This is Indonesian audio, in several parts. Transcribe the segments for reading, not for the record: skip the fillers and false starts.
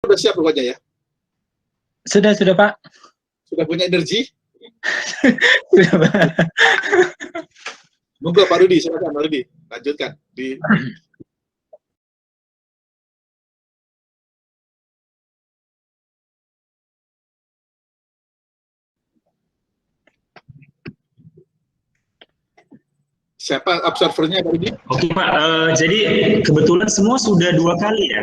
udah siap pokoknya ya? Sudah Pak. Sudah punya energi? Sudah Pak. Monggo Pak Rudi, silakan Pak Rudi, lanjutkan. Siapa observernya Pak Rudi? Oke Pak, jadi kebetulan semua sudah 2 kali ya?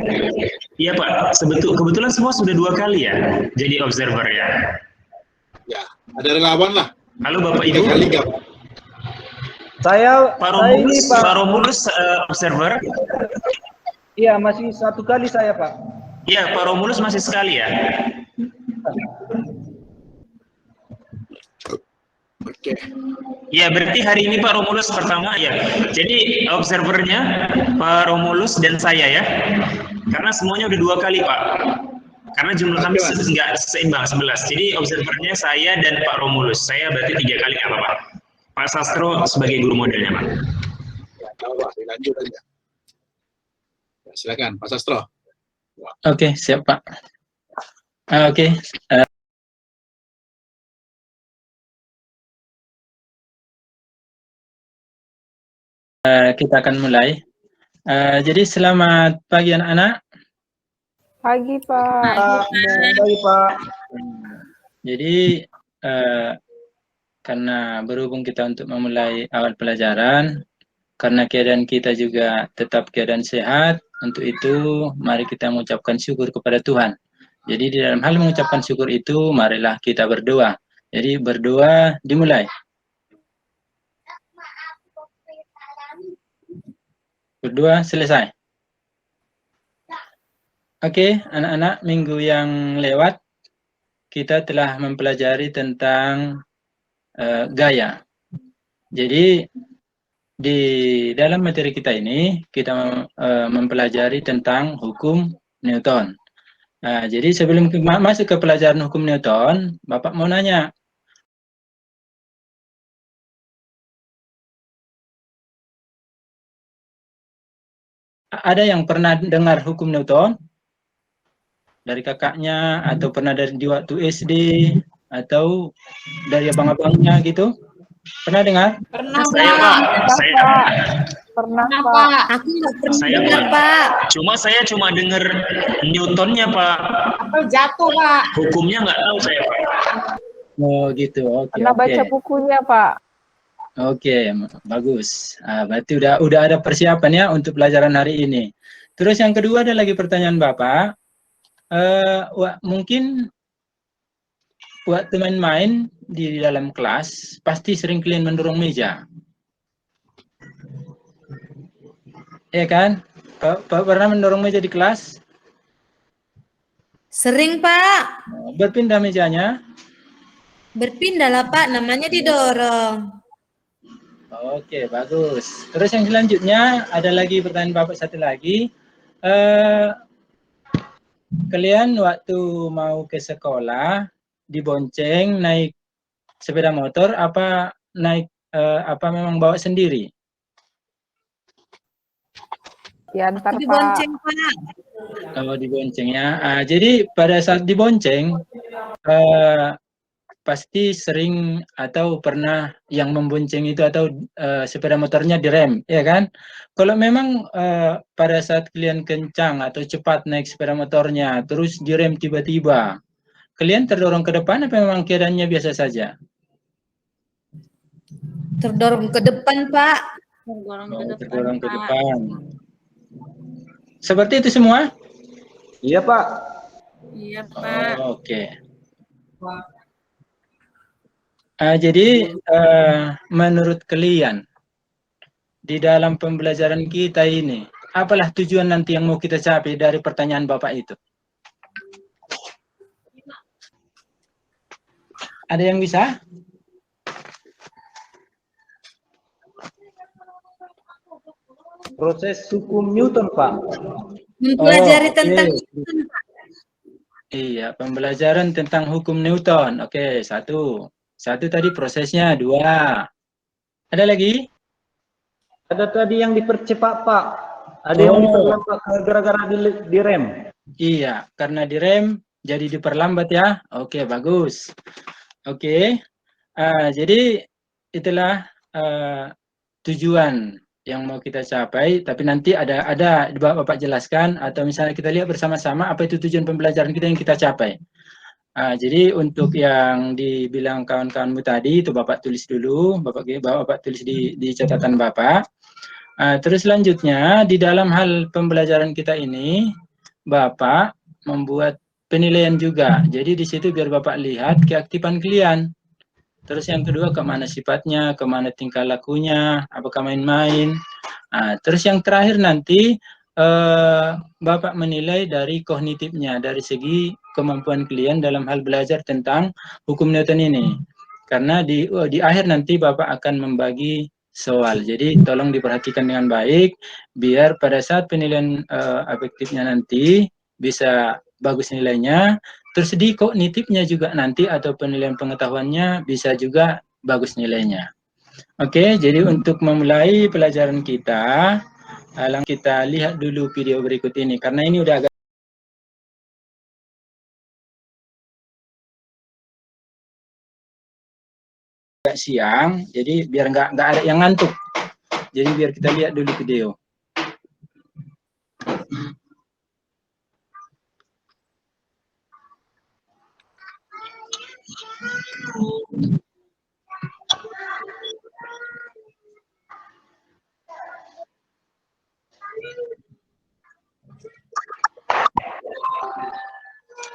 Iya Pak, kebetulan semua sudah 2 kali ya jadi observer ya? Ya, ada relawan lah. Halo Bapak Ibu. 3 kali nggak? Saya ini Pak. Pak Romulus observer? Iya, masih 1 kali saya Pak. Iya, Pak Romulus masih sekali ya? Oke. Ya, berarti hari ini Pak Romulus pertama ya. Jadi observernya Pak Romulus dan saya ya. Karena semuanya udah 2 kali Pak. Karena jumlah kami nggak seimbang 11. Jadi observernya saya dan Pak Romulus. Saya berarti 3 kali nggak apa-apa. Pak Sastro sebagai guru modelnya Pak. Ya, Pak, dilanjut aja. Ya, silakan Pak Sastro. Oke, siap Pak. Oke. Kita akan mulai. Jadi selamat pagi anak-anak. Pagi Pak. Pagi Pak. Jadi karena berhubung kita untuk memulai awal pelajaran, karena keadaan kita juga tetap keadaan sehat, untuk itu mari kita mengucapkan syukur kepada Tuhan. Jadi di dalam hal mengucapkan syukur itu, marilah kita berdoa. Jadi berdoa dimulai. Berdoa selesai. Oke, anak-anak, minggu yang lewat kita telah mempelajari tentang gaya. Jadi di dalam materi kita ini kita mempelajari tentang hukum Newton. Jadi sebelum masuk ke pelajaran hukum Newton, Bapak mau nanya. Ada yang pernah dengar hukum Newton? Dari kakaknya, atau pernah dari di waktu SD, atau dari abang-abangnya gitu? Pernah dengar? Pernah Saya Pak. Saya Pernah Pak. Aku nggak pernah Saya, dengar Pak. Pak. Saya cuma dengar Newtonnya Pak. Apa jatuh Pak? Hukumnya nggak tahu saya Pak. Oh gitu, oke. Pernah baca bukunya Pak. Oke, bagus. Berarti udah ada persiapan ya untuk pelajaran hari ini. Terus yang kedua ada lagi pertanyaan Bapak. Mungkin waktu main-main di dalam kelas pasti sering kalian mendorong meja. Iya kan? Pernah mendorong meja di kelas? Sering Pak. Berpindah mejanya? Berpindah lah Pak, namanya didorong. Oke, bagus. Terus yang selanjutnya ada lagi pertanyaan Bapak satu lagi. Kalian waktu mau ke sekolah dibonceng naik sepeda motor apa naik apa memang bawa sendiri? Diantar Pak. Dibonceng Pak. Kalau dibonceng ya. Jadi pada saat dibonceng pasti sering atau pernah yang membonceng itu atau sepeda motornya direm, ya kan? Kalau memang pada saat kalian kencang atau cepat naik sepeda motornya, terus direm tiba-tiba, kalian terdorong ke depan apa memang keadaannya biasa saja? Terdorong ke depan Pak. Terdorong ke depan. Seperti itu semua? Iya Pak. Iya Pak. Oke. Jadi menurut kalian di dalam pembelajaran kita ini, apalah tujuan nanti yang mau kita capai dari pertanyaan Bapak itu? Ada yang bisa? Proses hukum Newton Pak. Mempelajari tentang Newton Pak. Iya, pembelajaran tentang hukum Newton. Oke, satu. Satu tadi prosesnya, 2. Ada lagi? Ada tadi yang dipercepat Pak. Ada yang diperlambat gara-gara direm. Iya, karena direm jadi diperlambat ya. Oke, bagus. Oke, jadi itulah tujuan yang mau kita capai. Tapi nanti ada Bapak jelaskan atau misalnya kita lihat bersama-sama apa itu tujuan pembelajaran kita yang kita capai. Jadi untuk yang dibilang kawan-kawanmu tadi itu Bapak tulis dulu, Bapak tulis di catatan Bapak. Terus selanjutnya di dalam hal pembelajaran kita ini, Bapak membuat penilaian juga. Jadi di situ biar Bapak lihat keaktifan kalian. Terus yang kedua kemana sifatnya, kemana tingkah lakunya, apakah main-main. Terus yang terakhir nanti Bapak menilai dari kognitifnya, dari segi kemampuan kalian dalam hal belajar tentang hukum Newton ini. Karena di akhir nanti Bapak akan membagi soal. Jadi tolong diperhatikan dengan baik biar pada saat penilaian efektifnya nanti bisa bagus nilainya. Terus di kognitifnya juga nanti atau penilaian pengetahuannya bisa juga bagus nilainya. Oke, jadi untuk memulai pelajaran kita, kita lihat dulu video berikut ini karena ini udah agak siang, jadi biar nggak ada yang ngantuk. Jadi biar kita lihat dulu video.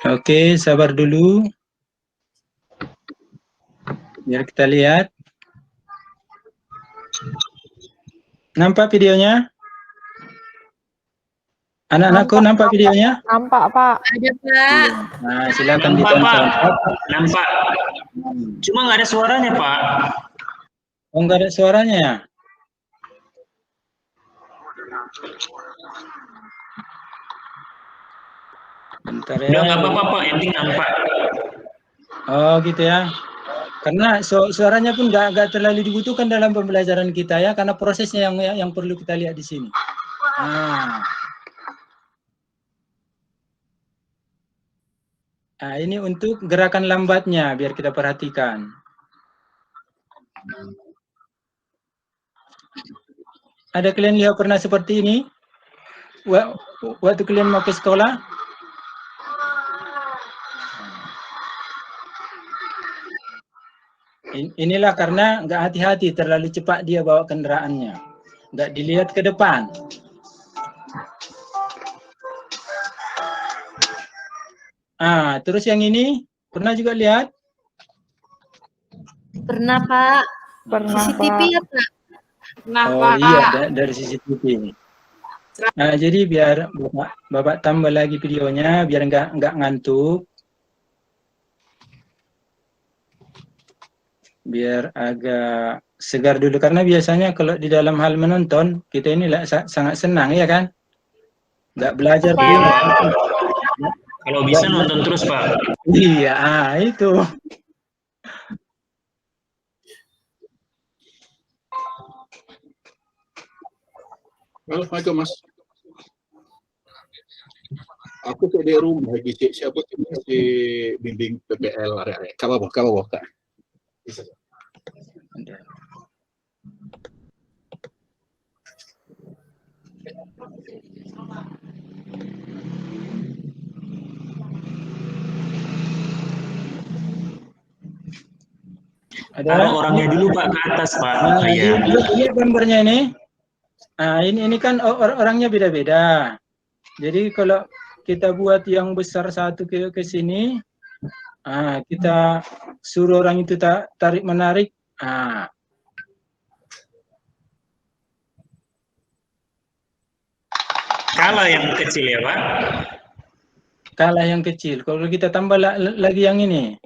Oke, sabar dulu. Biar kita lihat. Nampak videonya? Anak-anakku nampak videonya? Nampak, Pak. Ada, Pak. Nah, silakan Nampak, ditonton. Pak. Nampak. Cuma nggak ada suaranya, Pak. Oh, nggak ada suaranya ya? Bentar ya. Udah nggak apa-apa, Pak. Yang penting nampak. Oh, gitu ya. Karena suaranya pun nggak terlalu dibutuhkan dalam pembelajaran kita ya, karena prosesnya yang perlu kita lihat di sini. Nah, ini untuk gerakan lambatnya, biar kita perhatikan. Ada kalian lihat pernah seperti ini? Waktu kalian mau ke sekolah? Inilah karena nggak hati-hati, terlalu cepat dia bawa kendaraannya. Nggak dilihat ke depan. Terus yang ini, pernah juga lihat? Pernah, Pak. Pernah, CCTV Pak. ya, Pak? Pernah, Oh Pak. iya, dari CCTV. Jadi biar Bapak tambah lagi videonya, biar nggak ngantuk. Biar agak segar dulu, karena biasanya kalau di dalam hal menonton, kita ini sangat senang, ya kan? Nggak belajar pun. Kalau bisa nonton terus, Pak. Iya, itu. Halo, Mas. Aku tuh di rumah lagi siapa tuh si bimbing PPL area. Kamu apa, Kak? Bisa. Taruh orangnya dulu, Pak, ke atas, Pak. Iya. Lihat gambarnya ini. Ini kan orangnya beda-beda. Jadi kalau kita buat yang besar satu ke sini, kita suruh orang itu tarik menarik. Kalah yang kecil ya, Pak. Kalah yang kecil. Kalau kita tambah lagi yang ini,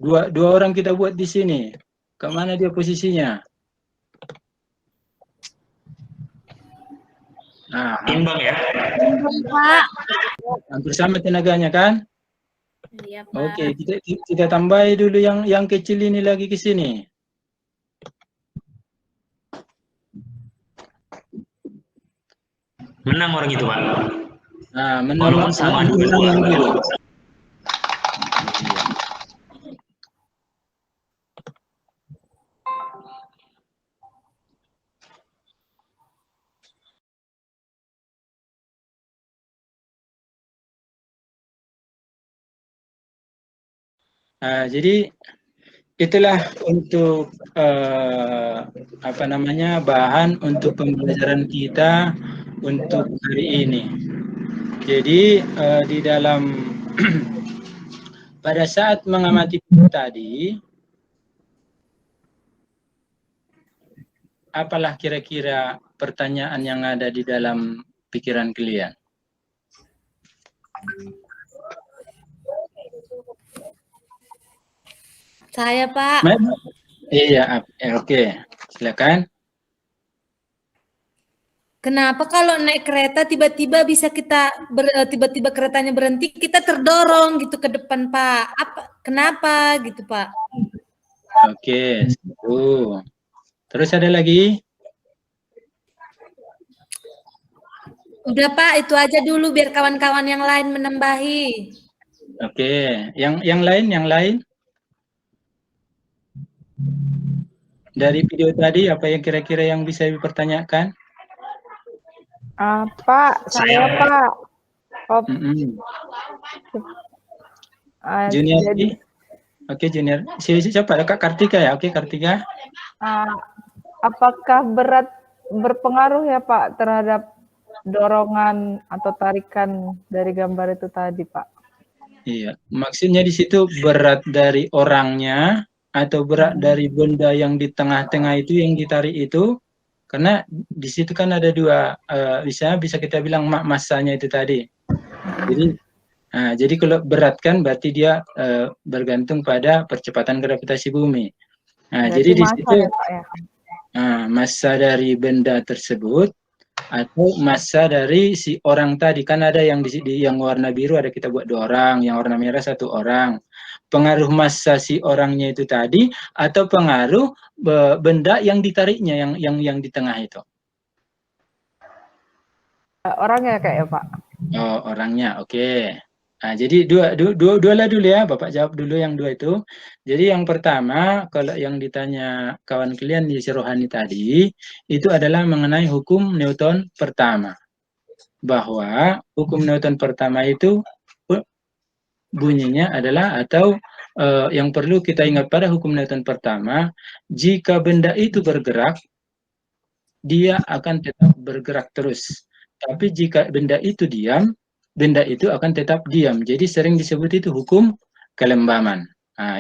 dua orang kita buat di sini. Kemana dia posisinya? Imbang ya. Pak. Hampir sama tenaganya kan? Iya, Pak. Oke, kita tambahi dulu yang kecil ini lagi ke sini. Menang orang itu, Pak. Nah, Walaupun sama dua-dua. biru. Jadi itulah untuk bahan untuk pembelajaran kita untuk hari ini. Jadi di dalam pada saat mengamati tadi, apalah kira-kira pertanyaan yang ada di dalam pikiran kalian? Saya, Pak. Iya, oke. Silakan. Kenapa kalau naik kereta tiba-tiba bisa tiba-tiba keretanya berhenti, kita terdorong gitu ke depan, Pak? Kenapa gitu, Pak? Oke, satu. Terus ada lagi? Udah, Pak, itu aja dulu biar kawan-kawan yang lain menambahi. Oke, yang lain? Dari video tadi apa yang kira-kira yang bisa dipertanyakan? Pak, saya Pak. Junior. Oke, Junior. Siapa? Kak Kartika ya? Oke, Kartika. Apakah berat berpengaruh ya Pak terhadap dorongan atau tarikan dari gambar itu tadi, Pak? Iya, maksudnya di situ berat dari orangnya atau berat dari benda yang di tengah-tengah itu yang ditarik itu, karena di situ kan ada dua, bisa kita bilang massanya itu tadi. Jadi kalau berat kan berarti dia bergantung pada percepatan gravitasi bumi. Jadi di situ massa dari benda tersebut atau massa dari si orang tadi, kan ada yang yang warna biru ada kita buat 2 orang, yang warna merah 1 orang. Pengaruh massa si orangnya itu tadi atau pengaruh benda yang ditariknya yang di tengah itu? Orangnya kayak Pak. Oh, orangnya, oke. Jadi dua lah dulu ya, Bapak jawab dulu yang 2 itu. Jadi yang pertama, kalau yang ditanya kawan kalian di Rohani tadi, itu adalah mengenai hukum Newton pertama. Bahwa hukum Newton pertama itu bunyinya adalah atau yang perlu kita ingat pada hukum Newton pertama, jika benda itu bergerak, dia akan tetap bergerak terus. Tapi jika benda itu diam, benda itu akan tetap diam. Jadi sering disebut itu hukum kelembaman.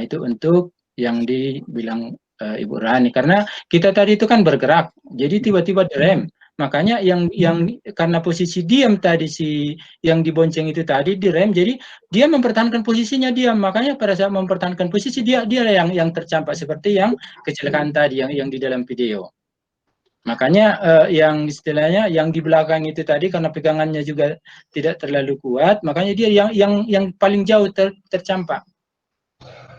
Itu untuk yang dibilang Ibu Rani. Karena kita tadi itu kan bergerak, jadi tiba-tiba direm. Makanya yang karena posisi diam tadi si yang dibonceng itu tadi direm, jadi dia mempertahankan posisinya diam. Makanya pada saat mempertahankan posisi dia yang tercampak seperti yang kecelakaan tadi yang di dalam video. Makanya yang istilahnya yang di belakang itu tadi karena pegangannya juga tidak terlalu kuat, makanya dia yang paling jauh tercampak.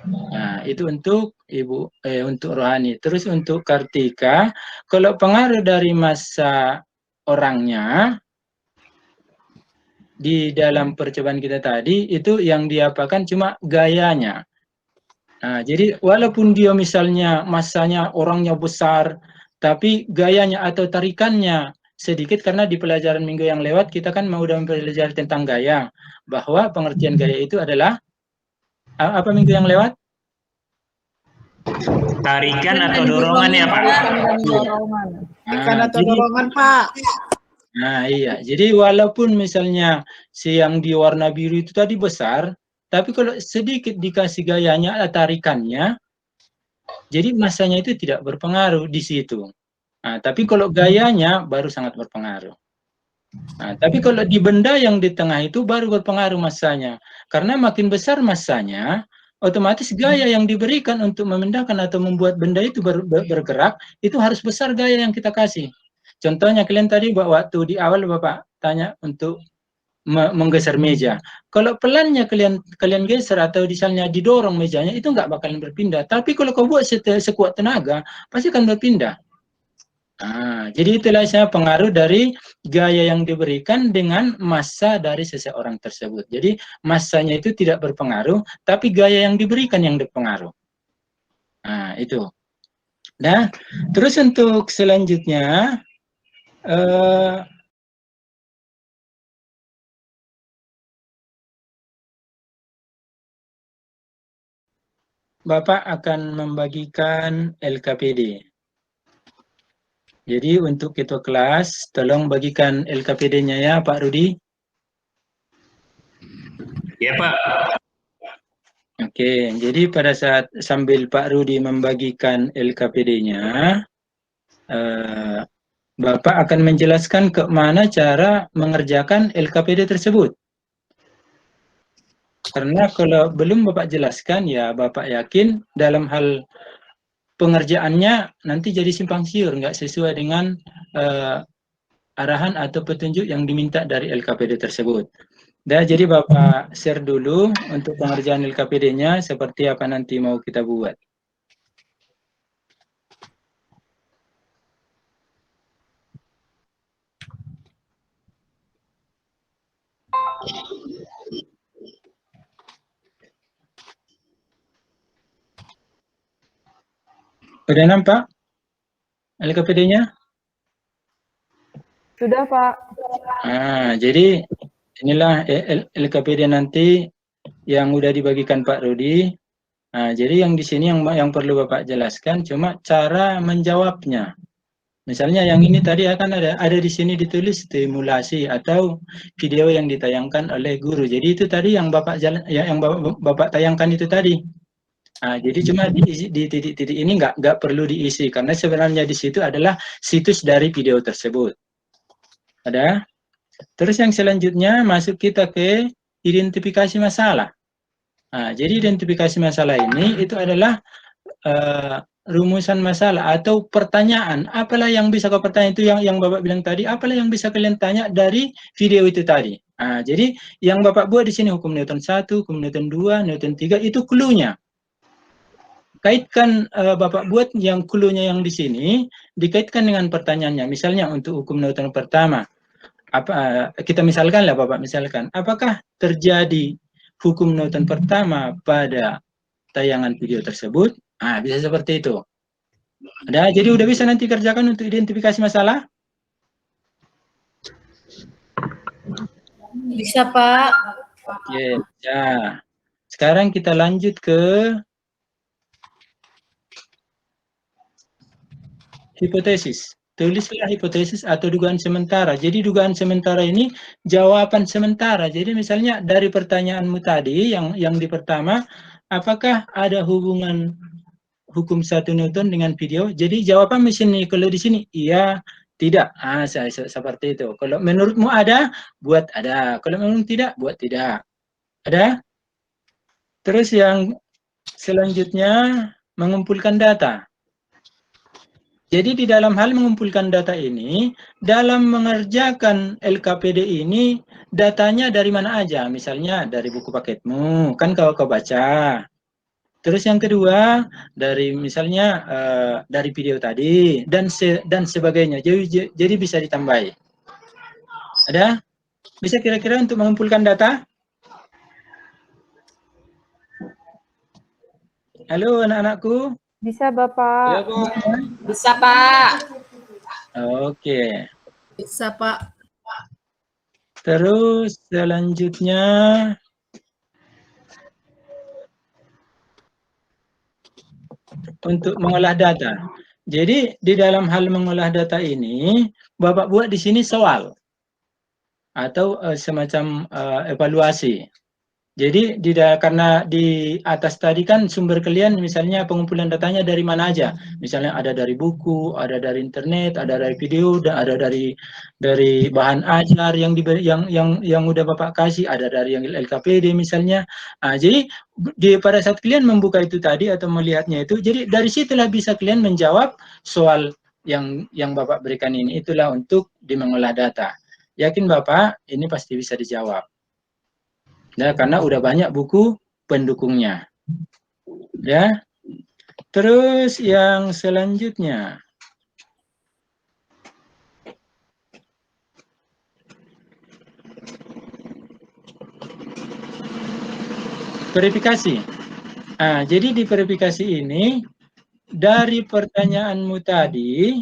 Nah, itu untuk Ibu untuk Rohani. Terus untuk Kartika, kalau pengaruh dari massa orangnya di dalam percobaan kita tadi itu yang diapakan cuma gayanya. Nah, jadi walaupun dia misalnya massanya orangnya besar, tapi gayanya atau tarikannya sedikit, karena di pelajaran minggu yang lewat kita kan mau udah mempelajari tentang gaya, bahwa pengertian gaya itu adalah apa minggu yang lewat? Tarikan atau dorongan ya Pak? Tarikan atau dorongan Pak. Nah iya, jadi walaupun misalnya si yang di warna biru itu tadi besar, tapi kalau sedikit dikasih gayanya atau tarikannya, jadi massanya itu tidak berpengaruh di situ. Nah, tapi kalau gayanya baru sangat berpengaruh. Nah, tapi kalau di benda yang di tengah itu baru berpengaruh massanya. Karena makin besar massanya, otomatis gaya yang diberikan untuk memindahkan atau membuat benda itu bergerak, itu harus besar gaya yang kita kasih. Contohnya kalian tadi waktu di awal Bapak tanya untuk menggeser meja. Kalau pelannya kalian geser atau misalnya didorong mejanya, itu nggak bakalan berpindah. Tapi kalau kau buat sekuat tenaga, pasti akan berpindah. Jadi itulah pengaruh dari gaya yang diberikan dengan massa dari seseorang tersebut. Jadi massanya itu tidak berpengaruh, tapi gaya yang diberikan yang berpengaruh. Itu. Nah, terus untuk selanjutnya, Bapak akan membagikan LKPD. Jadi untuk ketua kelas, tolong bagikan LKPD-nya ya Pak Rudi. Ya Pak. Oke, jadi pada saat sambil Pak Rudi membagikan LKPD-nya, Bapak akan menjelaskan ke mana cara mengerjakan LKPD tersebut. Karena kalau belum Bapak jelaskan, ya Bapak yakin dalam hal pengerjaannya nanti jadi simpang siur, nggak sesuai dengan arahan atau petunjuk yang diminta dari LKPD tersebut. Jadi Bapak share dulu untuk pengerjaan LKPD-nya seperti apa nanti mau kita buat. Sudah nampak LKPD-nya? Sudah, Pak. Jadi inilah LKPD nanti yang udah dibagikan Pak Rudi. Jadi yang di sini yang perlu Bapak jelaskan cuma cara menjawabnya. Misalnya yang ini tadi akan ada di sini ditulis stimulasi atau video yang ditayangkan oleh guru. Jadi itu tadi yang Bapak Bapak tayangkan itu tadi. Jadi cuma di titik-titik ini nggak perlu diisi karena sebenarnya di situ adalah situs dari video tersebut. Ada. Terus yang selanjutnya masuk kita ke identifikasi masalah. Jadi identifikasi masalah ini itu adalah rumusan masalah atau pertanyaan. Apalah yang bisa kau bertanya itu yang Bapak bilang tadi, apalah yang bisa kalian tanya dari video itu tadi. Jadi yang Bapak buat di sini hukum Newton 1, hukum Newton 2, Newton 3 itu clue-nya. Kaitkan Bapak buat yang clue-nya yang di sini dikaitkan dengan pertanyaannya. Misalnya untuk hukum Newton pertama, kita misalkan lah Bapak misalkan, apakah terjadi hukum Newton pertama pada tayangan video tersebut? Bisa seperti itu. Jadi udah bisa nanti kerjakan untuk identifikasi masalah? Bisa, Pak. Oke, ya. Sekarang kita lanjut ke hipotesis. Tulislah hipotesis atau dugaan sementara. Jadi dugaan sementara ini jawaban sementara. Jadi misalnya dari pertanyaanmu tadi yang di pertama, apakah ada hubungan hukum 1 Newton dengan video? Jadi jawaban di sini, kalau di sini iya, tidak. Seperti itu. Kalau menurutmu ada, buat ada. Kalau menurutmu tidak, buat tidak. Ada? Terus yang selanjutnya mengumpulkan data. Jadi di dalam hal mengumpulkan data ini, dalam mengerjakan LKPD ini, datanya dari mana aja? Misalnya dari buku paketmu, kan kau baca. Terus yang kedua, dari misalnya dari video tadi, dan sebagainya. Jadi bisa ditambahi. Ada? Bisa kira-kira untuk mengumpulkan data? Halo anak-anakku. Bisa, Bapak. Ya, Pak. Bisa, Pak. Oke. Bisa, Pak. Terus selanjutnya untuk mengolah data. Jadi di dalam hal mengolah data ini, Bapak buat di sini soal atau semacam evaluasi. Jadi karena di atas tadi kan sumber kalian misalnya pengumpulan datanya dari mana aja. Misalnya ada dari buku, ada dari internet, ada dari video, dan ada dari bahan ajar yang udah Bapak kasih, ada dari yang LKPD misalnya. Jadi pada saat kalian membuka itu tadi atau melihatnya itu, jadi dari situlah bisa kalian menjawab soal yang Bapak berikan ini. Itulah untuk mengolah data. Yakin Bapak ini pasti bisa dijawab. Ya, karena udah banyak buku pendukungnya. Ya. Terus yang selanjutnya. verifikasi. Jadi di verifikasi ini, dari pertanyaanmu tadi,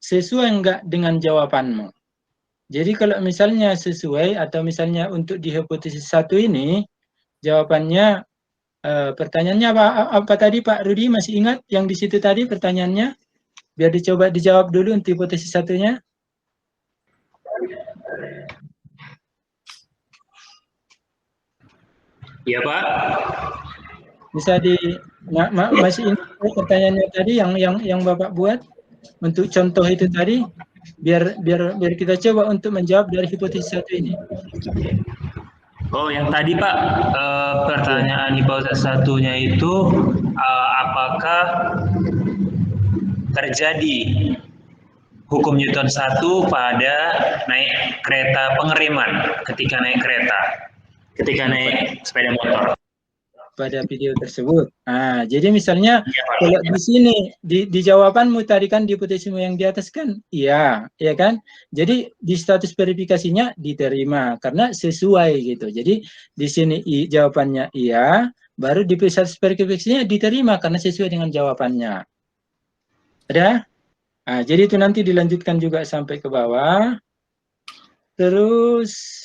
sesuai enggak dengan jawabanmu? Jadi kalau misalnya sesuai, atau misalnya untuk di hipotesis 1 ini, jawabannya, pertanyaannya apa tadi Pak Rudi, masih ingat yang di situ tadi pertanyaannya? Biar dicoba dijawab dulu untuk hipotesis 1-nya. Iya Pak. Bisa masih ingat pertanyaannya tadi yang Bapak buat untuk contoh itu tadi, biar kita coba untuk menjawab dari hipotesis 1 ini. Oh, yang tadi Pak, pertanyaan hipotesis 1-nya itu apakah terjadi hukum Newton 1 pada naik kereta pengereman, ketika naik sepeda motor. Pada video tersebut. Jadi misalnya kalau di sini di jawabanmu tadi kan, di hipotesismu yang di atas kan iya, ya kan? Jadi di status verifikasinya diterima karena sesuai gitu. Jadi di sini jawabannya iya, baru di status verifikasinya diterima karena sesuai dengan jawabannya. Ada? Jadi itu nanti dilanjutkan juga sampai ke bawah. Terus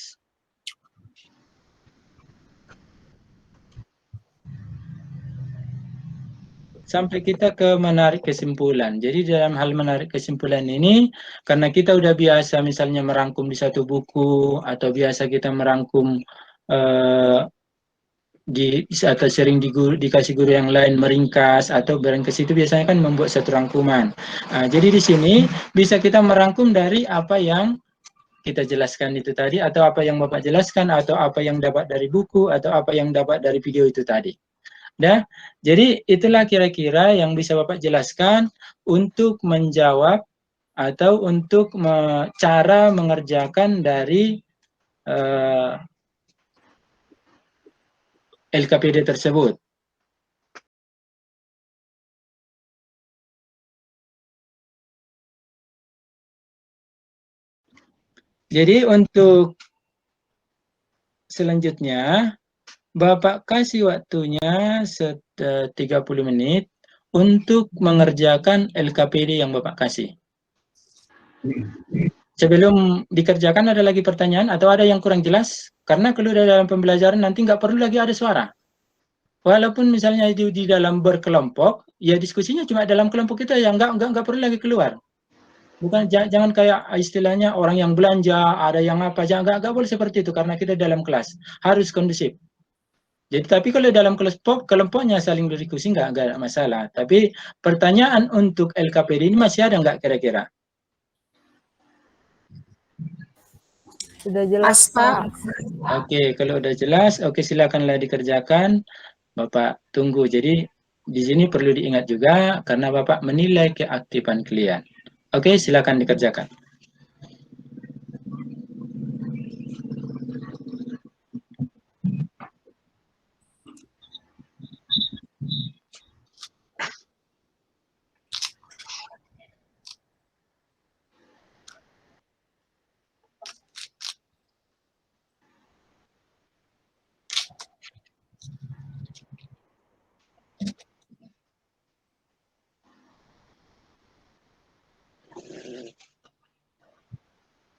sampai kita ke menarik kesimpulan. Jadi dalam hal menarik kesimpulan ini, karena kita udah biasa misalnya merangkum di satu buku, atau biasa kita merangkum atau sering dikasih guru yang lain meringkas, atau meringkas itu biasanya kan membuat satu rangkuman. Jadi di sini bisa kita merangkum dari apa yang kita jelaskan itu tadi, atau apa yang Bapak jelaskan, atau apa yang dapat dari buku, atau apa yang dapat dari video itu tadi. Jadi itulah kira-kira yang bisa Bapak jelaskan untuk menjawab atau untuk cara mengerjakan dari LKPD tersebut. Jadi untuk selanjutnya, Bapak kasih waktunya 30 menit untuk mengerjakan LKPD yang Bapak kasih. Sebelum dikerjakan, ada lagi pertanyaan atau ada yang kurang jelas? Karena kalau dalam pembelajaran nanti nggak perlu lagi ada suara. Walaupun misalnya di dalam berkelompok, ya diskusinya cuma dalam kelompok kita, yang nggak perlu lagi keluar. Bukan, jangan kayak istilahnya orang yang belanja, ada yang apa, nggak boleh seperti itu, karena kita dalam kelas harus kondusif. Jadi tapi kalau dalam kelompoknya saling berdiskusi nggak ada masalah. Tapi pertanyaan untuk LKPD ini masih ada nggak kira-kira? Sudah jelas Pak. Oke, kalau udah jelas, oke silakanlah dikerjakan. Bapak tunggu. Jadi di sini perlu diingat juga karena Bapak menilai keaktifan kalian. Oke, silakan dikerjakan.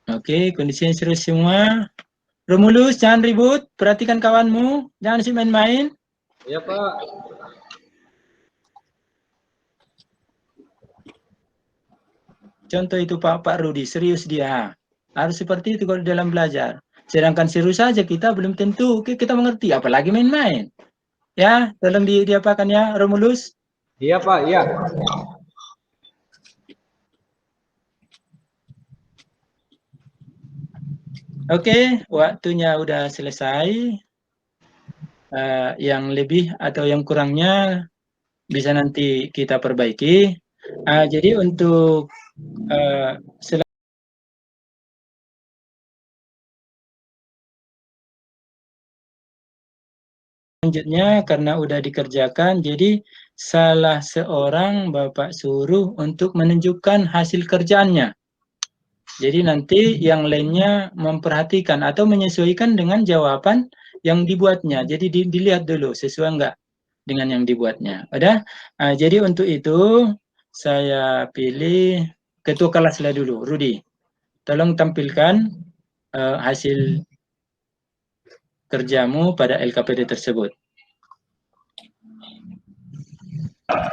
Oke, kondisinya serius semua. Romulus, jangan ribut, perhatikan kawanmu, jangan sih main-main. Iya Pak. Contoh itu Pak Rudi, serius dia. Harus seperti itu kalau dalam belajar. Sedangkan serius saja kita belum tentu kita mengerti, apalagi main-main. Ya, tolong diapakan ya, Romulus. Iya Pak, iya. Oke, waktunya udah selesai. Yang lebih atau yang kurangnya bisa nanti kita perbaiki. Jadi untuk selanjutnya karena udah dikerjakan, jadi salah seorang Bapak suruh untuk menunjukkan hasil kerjaannya. Jadi nanti yang lainnya memperhatikan atau menyesuaikan dengan jawaban yang dibuatnya. Jadi dilihat dulu sesuai enggak dengan yang dibuatnya. Udah? Jadi untuk itu saya pilih ketua kelas lah dulu, Rudi. Tolong tampilkan hasil kerjamu pada LKPD tersebut.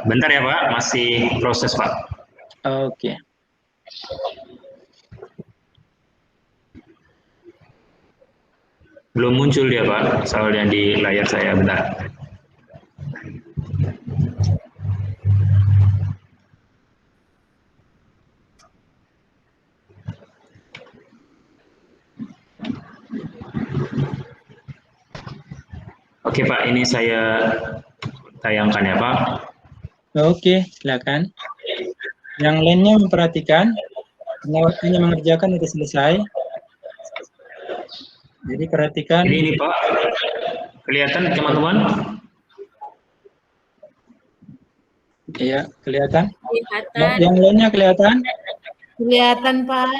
Bentar ya Pak, masih proses Pak. Oke. Belum muncul dia Pak, soalnya di layar saya, bentar. Oke Pak, ini saya tayangkan ya Pak. Oke, silakan. Yang lainnya memperhatikan, hanya mengerjakan itu selesai. Jadi perhatikan. Jadi ini Pak, kelihatan teman-teman? Iya, kelihatan. Kelihatan. Yang lainnya kelihatan? Kelihatan, Pak.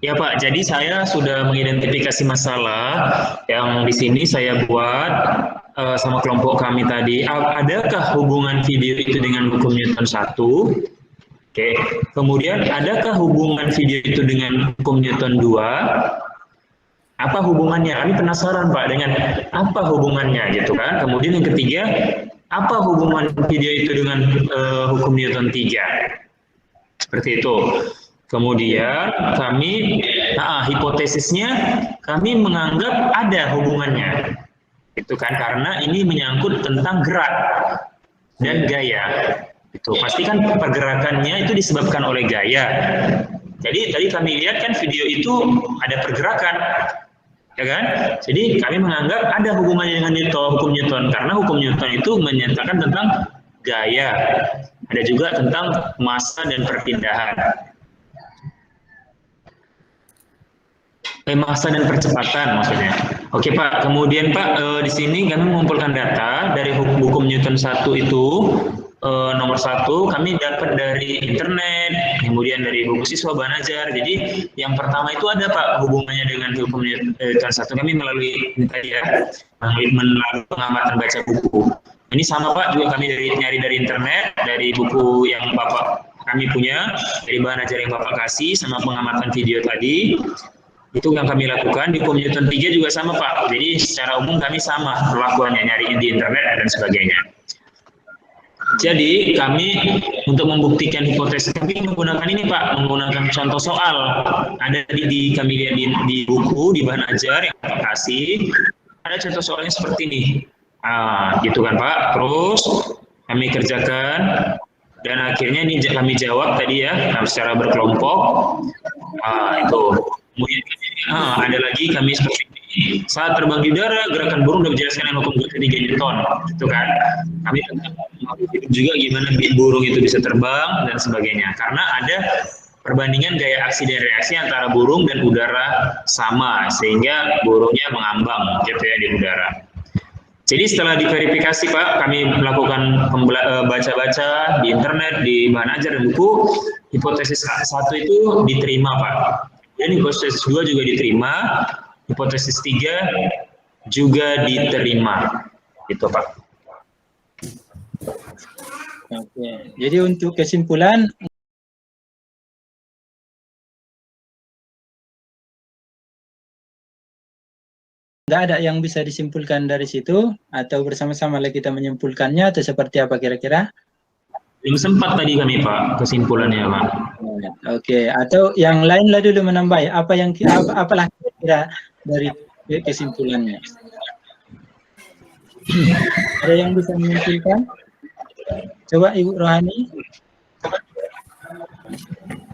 Ya Pak, jadi saya sudah mengidentifikasi masalah yang di sini saya buat sama kelompok kami tadi. Adakah hubungan video itu dengan hukum Newton 1? Oke. Kemudian adakah hubungan video itu dengan hukum Newton 2? Apa hubungannya? Kami penasaran Pak dengan apa hubungannya gitu kan. Kemudian yang ketiga, apa hubungan video itu dengan hukum Newton 3? Seperti itu. Kemudian kami, hipotesisnya kami menganggap ada hubungannya, itu kan karena ini menyangkut tentang gerak dan gaya. Itu pasti kan pergerakannya itu disebabkan oleh gaya. Jadi tadi kami lihat kan video itu ada pergerakan, ya kan? Jadi kami menganggap ada hubungannya dengan hukum Newton karena hukum Newton itu menyatakan tentang gaya, ada juga tentang massa dan perpindahan. Massa dan percepatan maksudnya. Oke Pak, kemudian Pak di sini kami mengumpulkan data dari hukum Newton 1 itu nomor 1 kami dapat dari internet, kemudian dari buku siswa Banajar. Jadi yang pertama itu ada Pak hubungannya dengan hukum Newton 1 kami melalui tadi ya, melalui pengamatan baca buku. Ini sama Pak juga kami nyari dari internet, dari buku yang Bapak kami punya, dari Banajar yang Bapak kasih sama pengamatan video tadi. Itu yang kami lakukan. Di hukum Newton 3 juga sama Pak. Jadi secara umum kami sama perlakuannya, nyariin di internet dan sebagainya. Jadi kami untuk membuktikan hipotesis kami menggunakan ini Pak, menggunakan contoh soal. Ada di kami lihat di buku, di bahan ajar yang Bapak kasih. Ada contoh soalnya seperti ini. Gitu kan Pak. Terus kami kerjakan dan akhirnya ini kami jawab tadi ya secara berkelompok. Itu. Kemudian ada lagi kami seperti ini. Saat terbang di udara, gerakan burung sudah dijelaskan dengan hukum ketiga Newton, itu kan. Kami juga gimana burung itu bisa terbang dan sebagainya. Karena ada perbandingan gaya aksi dan reaksi antara burung dan udara sama, sehingga burungnya mengambang gitu ya di udara. Jadi setelah diverifikasi Pak, kami melakukan baca-baca di internet, di bahan ajar dan buku, hipotesis 1 itu diterima Pak. Dan hipotesis 2 juga diterima, hipotesis 3 juga diterima. Itu Pak. Oke. Jadi untuk kesimpulan, nggak ada yang bisa disimpulkan dari situ, atau bersama-sama kita menyimpulkannya, atau seperti apa kira-kira? Belum sempat tadi kami Pak, kesimpulannya Pak. Oke, atau yang lain lah dulu menambah, apalah kira-kira dari kesimpulannya? Ada yang bisa menyimpulkan? Coba Ibu Rohani.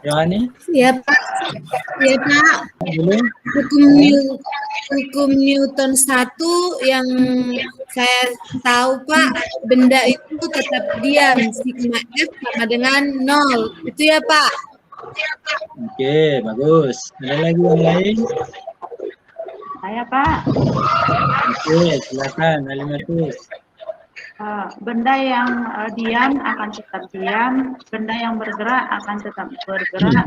Rohani? Ya Pak. Ya Pak. Hukum Newton 1 yang saya tahu Pak, benda itu tetap diam, sigma F sama dengan 0. Itu ya Pak. Oke, bagus. Ada lagi yang lain? Saya Pak. Oke, silakan Alimatus. Benda yang diam akan tetap diam, benda yang bergerak akan tetap bergerak.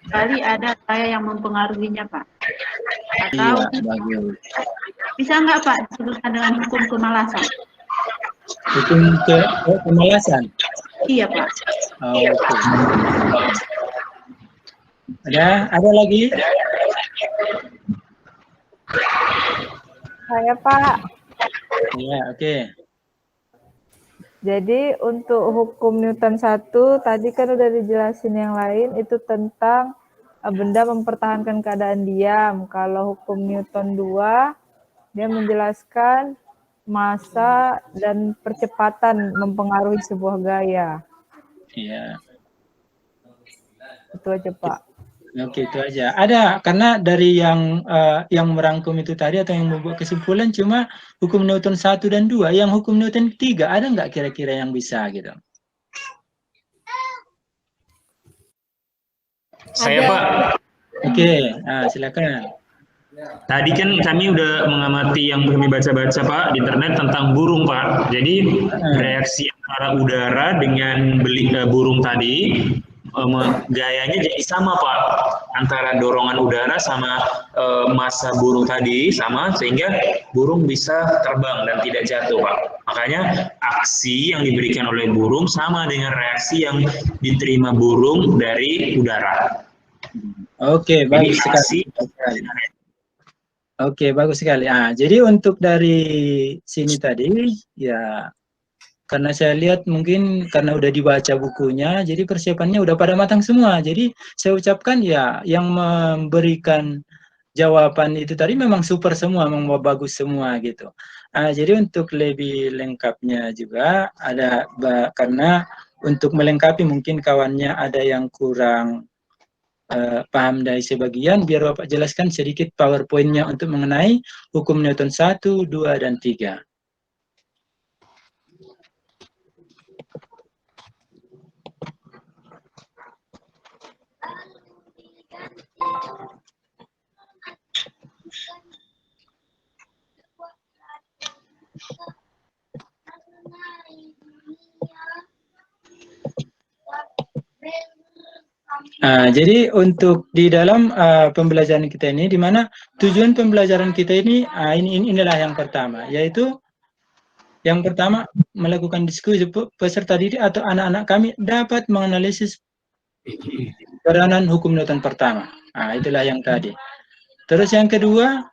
Kali ada saya yang mempengaruhinya Pak. Atau iya, bagus. Bisa nggak Pak disebutkan dengan hukum kemalasan? Hukum kemalasan. Iya Pak. Oh, oke. Ada lagi? Saya Pak. Ya, oke. Jadi untuk hukum Newton 1 tadi kan udah dijelasin yang lain itu tentang benda mempertahankan keadaan diam. Kalau hukum Newton 2 dia menjelaskan massa dan percepatan mempengaruhi sebuah gaya. Iya. Itu aja Pak. Oke, itu aja. Ada, karena dari yang merangkum itu tadi atau yang membuat kesimpulan cuma hukum Newton 1 dan 2. Yang hukum Newton 3 ada nggak kira-kira yang bisa gitu? Saya Pak, Oke, silakan. tadi kan kami udah mengamati yang kami baca-baca Pak di internet tentang burung Pak. Jadi reaksi antara udara dengan burung tadi gayanya jadi sama Pak, antara dorongan udara sama massa burung tadi sama, sehingga burung bisa terbang dan tidak jatuh Pak. Makanya aksi yang diberikan oleh burung sama dengan reaksi yang diterima burung dari udara. Oke, bagus sekali. Oke, bagus sekali. Jadi untuk dari sini tadi ya, karena saya lihat mungkin karena udah dibaca bukunya, jadi persiapannya udah pada matang semua. Jadi saya ucapkan ya, yang memberikan jawaban itu tadi memang super semua, memang bagus semua gitu. Jadi untuk lebih lengkapnya juga ada, karena untuk melengkapi mungkin kawannya ada yang kurang paham dari sebagian, biar Bapak jelaskan sedikit PowerPoint-nya untuk mengenai hukum Newton 1, 2, dan 3. Jadi untuk di dalam pembelajaran kita ini, di mana tujuan pembelajaran kita ini, inilah yang pertama, yaitu yang pertama melakukan diskusi peserta didik atau anak-anak kami dapat menganalisis peranan hukum Newton pertama. Itulah yang tadi. Terus yang kedua,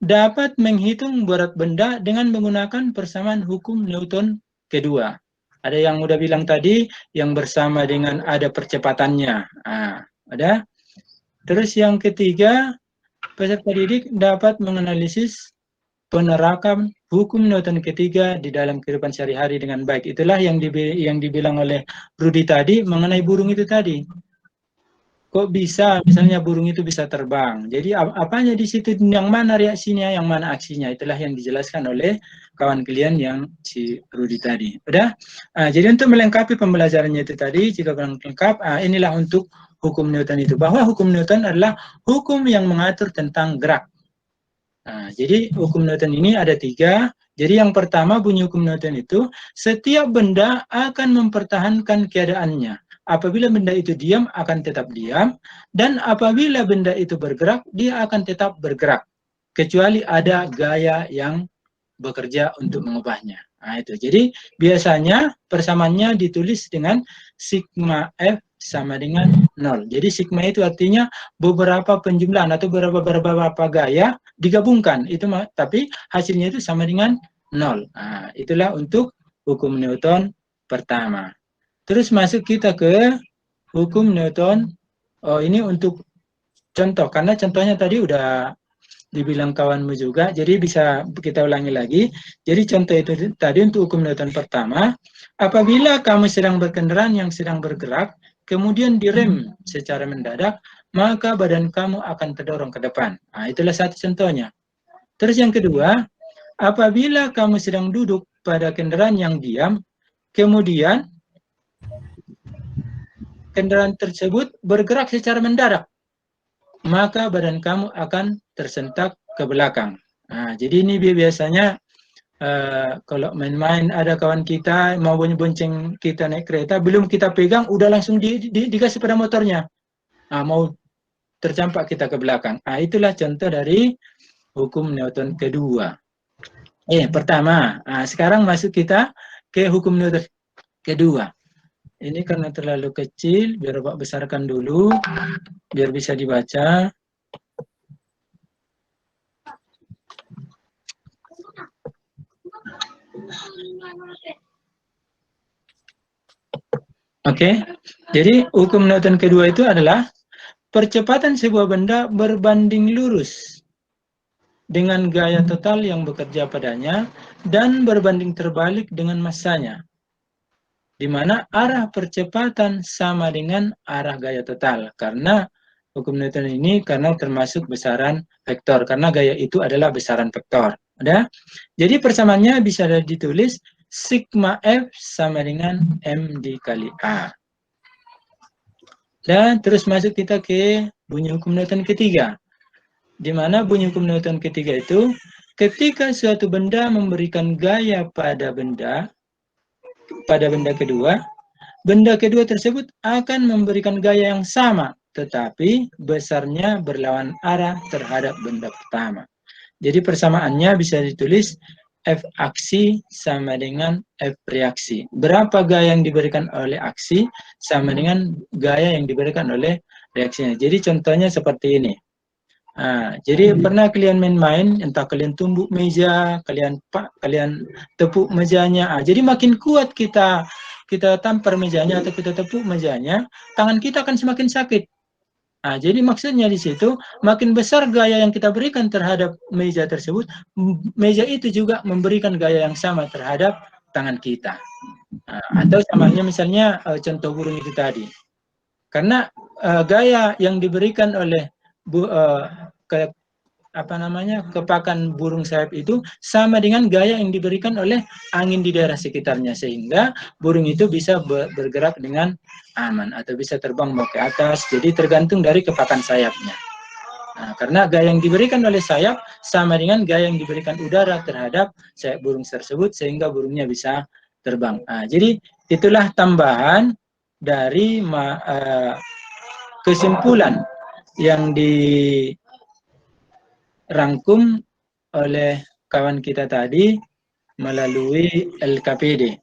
dapat menghitung berat benda dengan menggunakan persamaan hukum Newton kedua. Ada yang udah bilang tadi, yang bersama dengan ada percepatannya. Ada. Terus yang ketiga, peserta didik dapat menganalisis penerapan hukum Newton ketiga di dalam kehidupan sehari-hari dengan baik. Itulah yang dibilang oleh Rudy tadi mengenai burung itu tadi. Kok bisa misalnya burung itu bisa terbang? Jadi apanya di situ, yang mana reaksinya, yang mana aksinya? Itulah yang dijelaskan oleh kawan kalian yang si Rudy tadi. Udah? Jadi untuk melengkapi pembelajarannya itu tadi, jika kurang lengkap, inilah untuk hukum Newton itu. Bahwa hukum Newton adalah hukum yang mengatur tentang gerak. Jadi hukum Newton ini ada 3. Jadi yang pertama, bunyi hukum Newton itu, setiap benda akan mempertahankan keadaannya. Apabila benda itu diam, akan tetap diam. Dan apabila benda itu bergerak, dia akan tetap bergerak. Kecuali ada gaya yang bekerja untuk mengubahnya. Itu. Jadi biasanya persamaannya ditulis dengan sigma F sama dengan 0. Jadi sigma itu artinya beberapa penjumlahan atau beberapa gaya digabungkan. Itu, tapi hasilnya itu sama dengan 0. Itulah untuk hukum Newton pertama. Terus masuk kita ke hukum Newton. Ini untuk contoh, karena contohnya tadi udah dibilang kawanmu juga, jadi bisa kita ulangi lagi. Jadi contoh itu tadi untuk hukum Newton pertama, apabila kamu sedang berkendaraan yang sedang bergerak, kemudian direm secara mendadak, maka badan kamu akan terdorong ke depan. Itulah satu contohnya. Terus yang kedua, apabila kamu sedang duduk pada kendaraan yang diam, kemudian kendaraan tersebut bergerak secara mendadak, maka badan kamu akan tersentak ke belakang. Jadi ini biasanya kalau main-main ada kawan kita mau bonceng kita naik kereta, belum kita pegang udah langsung dikasih pada motornya. Mau tercampak kita ke belakang. Itulah contoh dari hukum Newton kedua. Pertama. Sekarang masuk kita ke hukum Newton kedua. Ini karena terlalu kecil, biar Bapak besarkan dulu, biar bisa dibaca. Oke, jadi hukum Newton kedua itu adalah percepatan sebuah benda berbanding lurus dengan gaya total yang bekerja padanya dan berbanding terbalik dengan massanya, di mana arah percepatan sama dengan arah gaya total. Karena hukum Newton ini karena termasuk besaran vektor, karena gaya itu adalah besaran vektor. Ada? Jadi persamaannya bisa ditulis sigma F sama dengan M dikali A. Dan terus masuk kita ke bunyi hukum Newton ketiga. Di mana bunyi hukum Newton ketiga itu, ketika suatu benda memberikan gaya pada benda kedua, benda kedua tersebut akan memberikan gaya yang sama, tetapi besarnya berlawan arah terhadap benda pertama. Jadi persamaannya bisa ditulis F aksi sama dengan F reaksi. Berapa gaya yang diberikan oleh aksi sama dengan gaya yang diberikan oleh reaksinya. Jadi contohnya seperti ini. Jadi pernah kalian main-main, entah kalian tumbuk meja, kalian tepuk mejanya. Jadi makin kuat kita tampar mejanya atau kita tepuk mejanya, tangan kita akan semakin sakit. Jadi maksudnya di situ, makin besar gaya yang kita berikan terhadap meja tersebut, meja itu juga memberikan gaya yang sama terhadap tangan kita. Atau samanya misalnya contoh burung itu tadi. Karena gaya yang diberikan oleh kepakan burung sayap itu sama dengan gaya yang diberikan oleh angin di daerah sekitarnya, sehingga burung itu bisa bergerak dengan aman atau bisa terbang mau ke atas. Jadi tergantung dari kepakan sayapnya. Karena gaya yang diberikan oleh sayap sama dengan gaya yang diberikan udara terhadap sayap burung tersebut, sehingga burungnya bisa terbang. Jadi itulah tambahan dari kesimpulan yang dirangkum oleh kawan kita tadi melalui LKPD.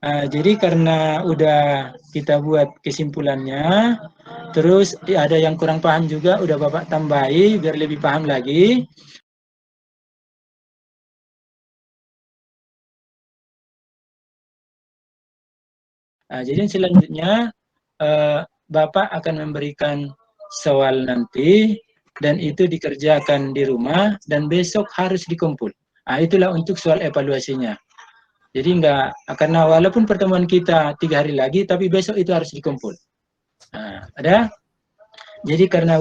Jadi karena udah kita buat kesimpulannya, terus ada yang kurang paham juga, udah Bapak tambahi biar lebih paham lagi. Jadi selanjutnya Bapak akan memberikan soal nanti, dan itu dikerjakan di rumah, dan besok harus dikumpul. Itulah untuk soal evaluasinya. Jadi karena walaupun pertemuan kita 3 hari lagi, tapi besok itu harus dikumpul. Ada? Jadi karena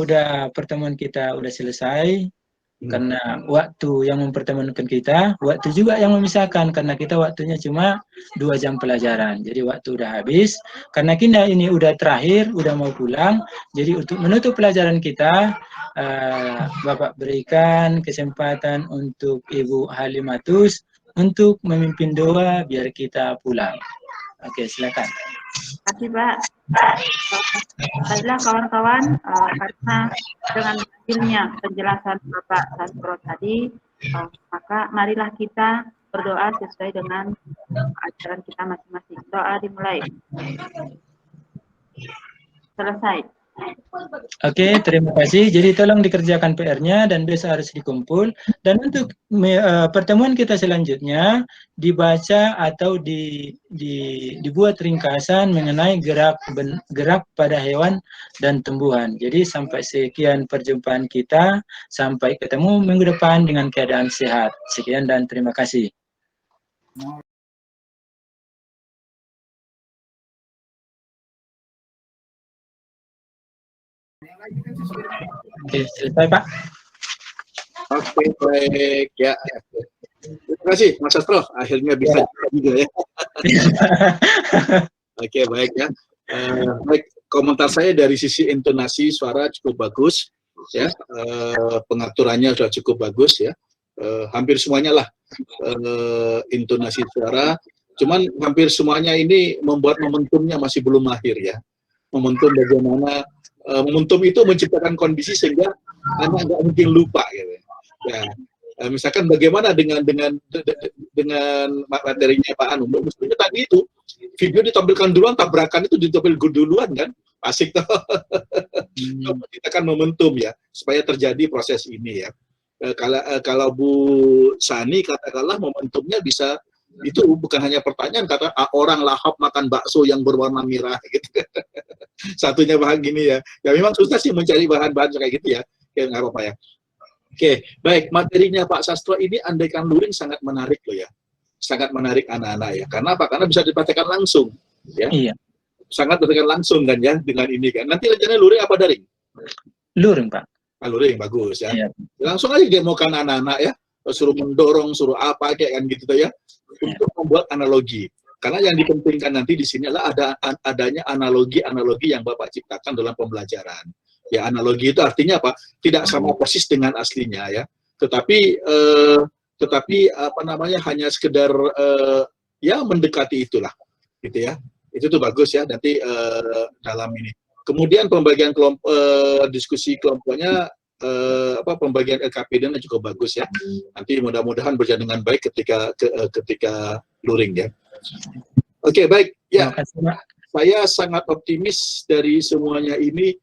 pertemuan kita udah selesai, karena waktu yang mempertemukan kita, waktu juga yang memisahkan, karena kita waktunya cuma 2 jam pelajaran. Jadi waktu udah habis, karena kita ini udah terakhir, udah mau pulang. Jadi untuk menutup pelajaran kita, Bapak berikan kesempatan untuk Ibu Halimatus untuk memimpin doa biar kita pulang. Oke, silakan. Terima kasih, Pak. Baiklah kawan-kawan, karena dengan hasilnya penjelasan Bapak Sastro tadi, maka marilah kita berdoa sesuai dengan ajaran kita masing-masing. Doa dimulai. Selesai. Oke, terima kasih. Jadi tolong dikerjakan PR-nya dan besok harus dikumpul. Dan untuk pertemuan kita selanjutnya dibaca atau dibuat ringkasan mengenai gerak pada hewan dan tumbuhan. Jadi sampai sekian perjumpaan kita. Sampai ketemu minggu depan dengan keadaan sehat. Sekian dan terima kasih. Oke, selesai Pak. Oke, baik ya. Terima kasih Mas Sastro, akhirnya bisa juga ya. Oke, baik ya. Baik, komentar saya dari sisi intonasi suara cukup bagus ya. Pengaturannya sudah cukup bagus ya. Hampir semuanya lah intonasi suara. Cuman hampir semuanya ini membuat momentumnya masih belum lahir ya. Momentum bagaimana momentum itu menciptakan kondisi sehingga anak nggak mungkin lupa gitu. Ya, Misalkan bagaimana dengan materinya Pak Anu, mestinya tadi itu video ditampilkan duluan, tabrakan itu ditampilkan duluan kan, asik toh. Kita kan momentum ya supaya terjadi proses ini ya. Kalau Bu Sani katakanlah momentumnya bisa, itu bukan hanya pertanyaan, kata orang lahap makan bakso yang berwarna merah gitu. Satunya bahan gini ya. Ya memang susah sih mencari bahan-bahan kayak gitu ya. Kayak nggak apa-apa ya. Oke, baik, materinya Pak Sastro ini andaikan luring sangat menarik loh ya. Sangat menarik anak-anak ya. Karena apa? Karena bisa dipraktekkan langsung ya. Iya. Sangat dipraktekkan langsung kan ya dengan ini kan. Nanti rencananya luring apa daring? Luring, Pak. Luring, bagus ya. Iya. Langsung aja demokan anak-anak ya. Suruh mendorong, suruh apa kayak kan gitu ya. Untuk membuat analogi. Karena yang dipentingkan nanti di sini adalah adanya analogi-analogi yang Bapak ciptakan dalam pembelajaran. Ya, analogi itu artinya apa? Tidak sama persis dengan aslinya ya. Tetapi apa namanya, hanya sekedar ya mendekati itulah. Gitu ya. Itu tuh bagus ya nanti dalam ini. Kemudian pembagian kelompok diskusi kelompoknya pembagian LKPD-nya cukup bagus ya. Nanti mudah-mudahan berjalan dengan baik ketika luring ya. Oke, baik. Ya. Saya sangat optimis dari semuanya ini.